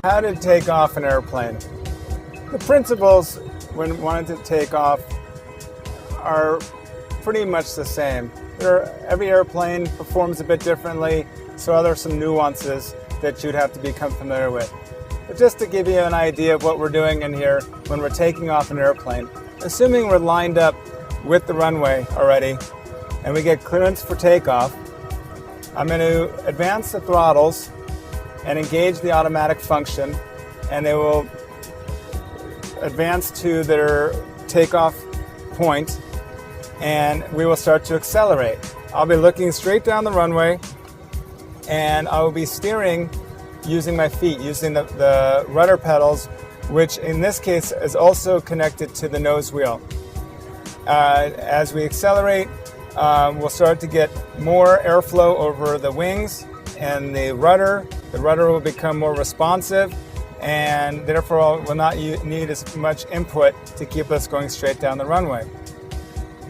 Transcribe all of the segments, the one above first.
How to take off an airplane. The principles when wanting to take off are pretty much the same. Every airplane performs a bit differently, so there are some nuances that you'd have to become familiar with. But just to give you an idea of what we're doing in here when we're taking off an airplane, assuming we're lined up with the runway already and we get clearance for takeoff, I'm going to advance the throttles and engage the automatic function, and they will advance to their takeoff point, and we will start to accelerate. I'll be looking straight down the runway, and I will be steering using my feet, using the rudder pedals, which in this case is also connected to the nose wheel. As we accelerate, we'll start to get more airflow over the wings and the rudder. The rudder will become more responsive, and therefore will not need as much input to keep us going straight down the runway.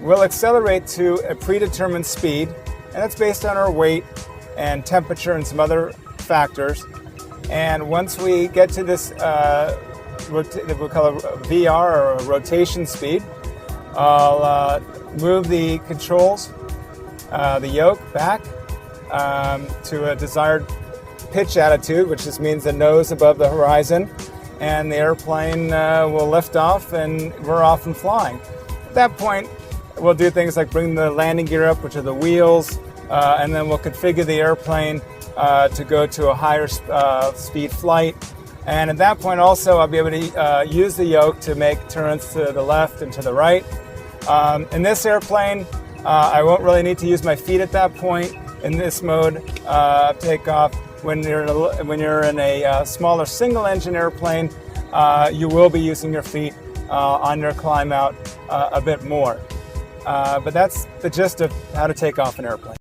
We'll accelerate to a predetermined speed, and that's based on our weight and temperature and some other factors. And once we get to this, we call it a VR, or a rotation speed, I'll move the controls, the yoke back to a desired pitch attitude, which just means the nose above the horizon, and the airplane will lift off and we're off and flying. At that point, we'll do things like bring the landing gear up, which are the wheels, and then we'll configure the airplane to go to a higher speed flight. And at that point also, I'll be able to use the yoke to make turns to the left and to the right. In this airplane, I won't really need to use my feet at that point. In this mode of takeoff, when you're in a smaller single-engine airplane, you will be using your feet on your climb out a bit more. But that's the gist of how to take off an airplane.